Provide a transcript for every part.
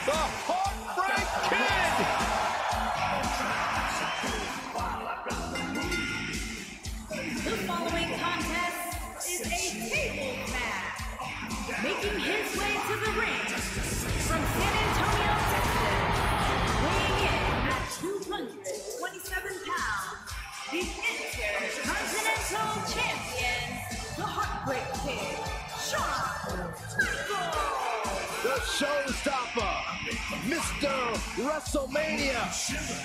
the Heartbreak Kid! The following contest is a table match. Making his way to the ring from San Antonio, Texas, weighing in at 227 pounds, the Intercontinental Champion, the Heartbreak Kid, Shawn Michaels. The showstopper, Mr. WrestleMania.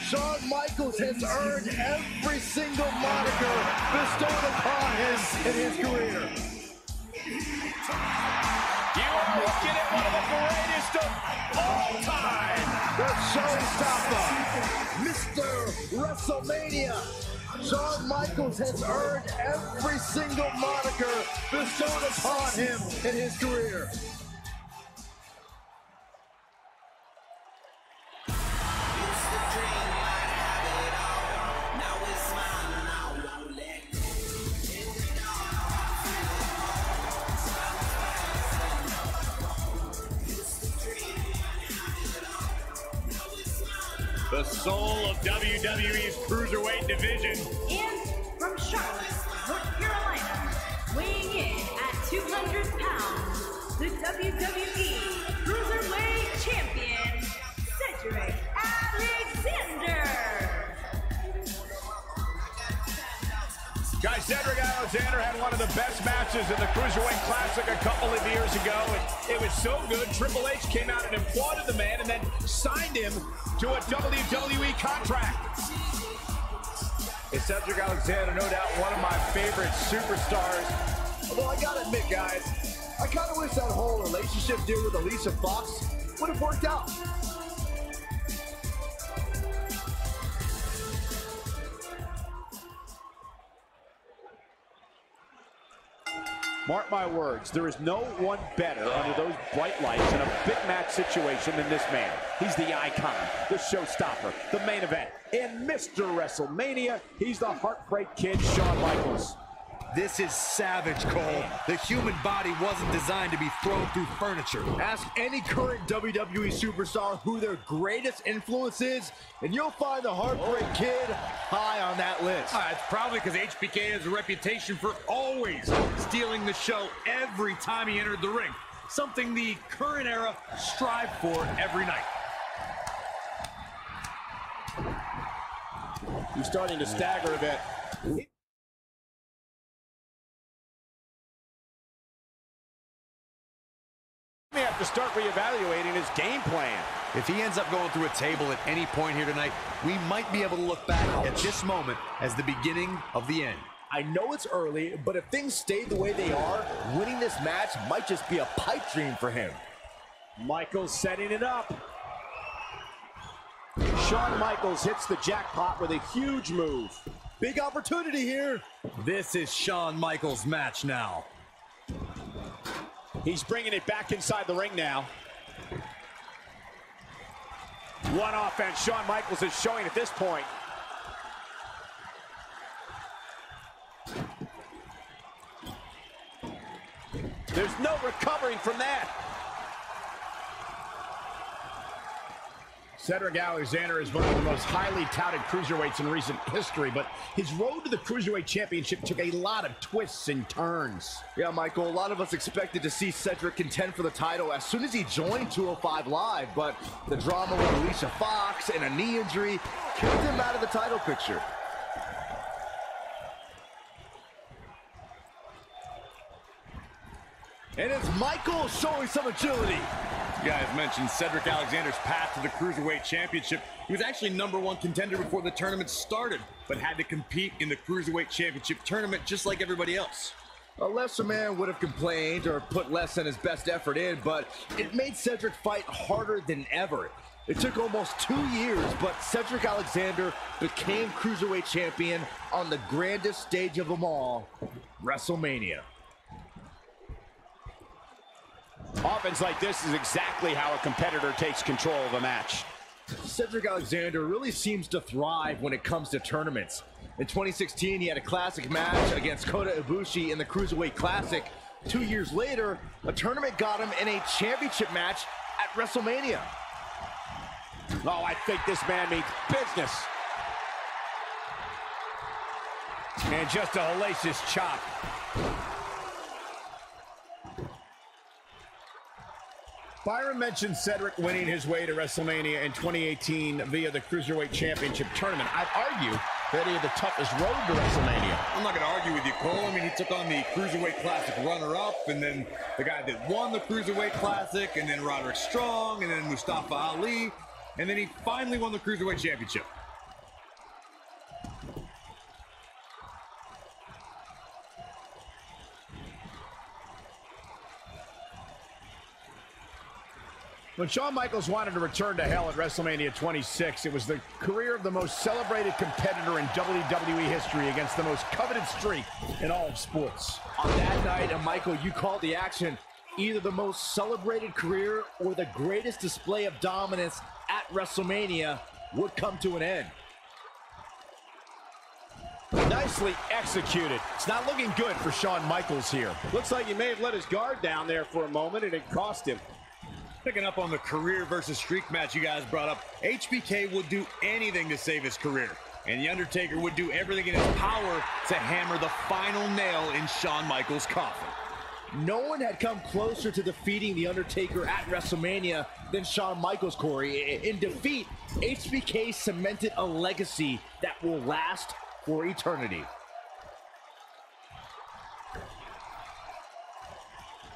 Shawn Michaels has earned every single moniker bestowed upon him in his career. You are looking at one of the greatest of all time. The showstopper, Mr. WrestleMania. Shawn Michaels has earned every single moniker bestowed upon him in his career. The soul of WWE's Cruiserweight division. And from Charlotte, North Carolina, weighing in at 200 pounds, the WWE Cruiserweight Champion, Cedric Alexander. Guys, Cedric Alexander had one of the best matches in the Cruiserweight Classic a couple of years ago, and it was so good, Triple H came out and applauded the man and then signed him to a WWE contract. It's Cedric Alexander, no doubt one of my favorite superstars. Although I gotta admit, guys, I kind of wish that whole relationship deal with Alicia Fox would have worked out. Mark my words, there is no one better under those bright lights in a big match situation than this man. He's the icon, the showstopper, the main event. And Mr. WrestleMania, he's the Heartbreak Kid, Shawn Michaels. This is savage, Cole. The human body wasn't designed to be thrown through furniture. Ask any current WWE superstar who their greatest influence is, and you'll find the Heartbreak Kid high on that list. It's probably because HBK has a reputation for always stealing the show every time he entered the ring. Something the current era strive for every night. He's starting to stagger a bit. May have to start reevaluating his game plan. If he ends up going through a table at any point here tonight, we might be able to look back at this moment as the beginning of the end. I know it's early, but if things stay the way they are, winning this match might just be a pipe dream for him. Michaels setting it up. Shawn Michaels hits the jackpot with a huge move. Big opportunity here. This is Shawn Michaels' match now. He's bringing it back inside the ring now. One offense Shawn Michaels is showing at this point. There's no recovering from that. Cedric Alexander is one of the most highly touted cruiserweights in recent history, but his road to the Cruiserweight Championship took a lot of twists and turns. Yeah, Michael, a lot of us expected to see Cedric contend for the title as soon as he joined 205 Live, but the drama with Alicia Fox and a knee injury kept him out of the title picture. And it's Michael showing some agility. You guys mentioned Cedric Alexander's path to the Cruiserweight Championship. He was actually #1 contender before the tournament started, but had to compete in the Cruiserweight Championship tournament just like everybody else. A lesser man would have complained or put less than his best effort in, but it made Cedric fight harder than ever. It took almost 2 years, but Cedric Alexander became Cruiserweight Champion on the grandest stage of them all, WrestleMania. Offense like this is exactly how a competitor takes control of a match. Cedric Alexander really seems to thrive when it comes to tournaments. In 2016, he had a classic match against Kota Ibushi in the Cruiserweight Classic. 2 years later, a tournament got him in a championship match at WrestleMania. Oh, I think this man means business. And just a hellacious chop. Byron mentioned Cedric winning his way to WrestleMania in 2018 via the Cruiserweight Championship Tournament. I'd argue that he had the toughest road to WrestleMania. I'm not going to argue with you, Cole. I mean, he took on the Cruiserweight Classic runner-up, and then the guy that won the Cruiserweight Classic, and then Roderick Strong, and then Mustafa Ali, and then he finally won the Cruiserweight Championship. When Shawn Michaels wanted to return to hell at WrestleMania 26, it was the career of the most celebrated competitor in WWE history against the most coveted streak in all of sports. On that night, and Michael, you called the action, either the most celebrated career or the greatest display of dominance at WrestleMania would come to an end. Nicely executed. It's not looking good for Shawn Michaels here. Looks like he may have let his guard down there for a moment, and it cost him. Picking up on the career versus streak match you guys brought up, HBK would do anything to save his career. And The Undertaker would do everything in his power to hammer the final nail in Shawn Michaels' coffin. No one had come closer to defeating The Undertaker at WrestleMania than Shawn Michaels, Corey. In defeat, HBK cemented a legacy that will last for eternity.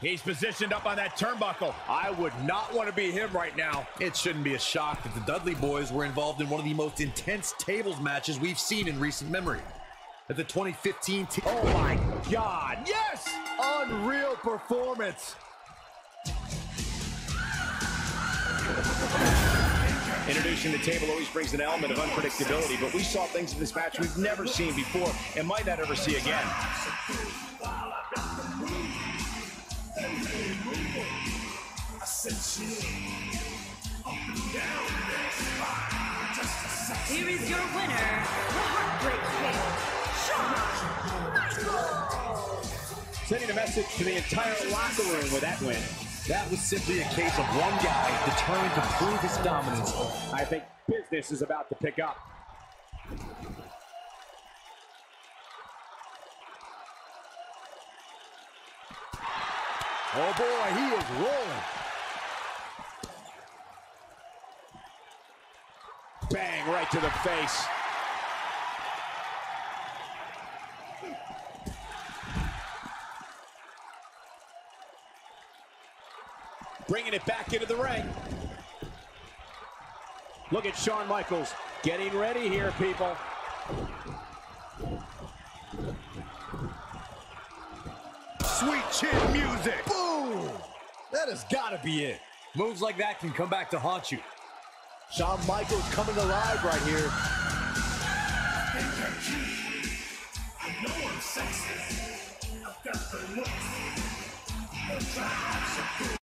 He's positioned up on that turnbuckle. I would not want to be him right now. It shouldn't be a shock that the Dudley Boys were involved in one of the most intense tables matches we've seen in recent memory. At the 2015 Oh my God, yes! Unreal performance. Introducing the table always brings an element of unpredictability, but we saw things in this match we've never seen before and might not ever see again. Here is your winner, the Heartbreak Kid, Shawn Michaels. Sending a message to the entire locker room with that win. That was simply a case of one guy determined to prove his dominance. I think business is about to pick up. Oh boy, he is rolling. Bang, right to the face. Bringing it back into the ring. Look at Shawn Michaels getting ready here, people. Sweet chin music. Boom! That has got to be it. Moves like that can come back to haunt you. Shawn Michaels coming alive right here. I know I'm sexy. I've got the looks.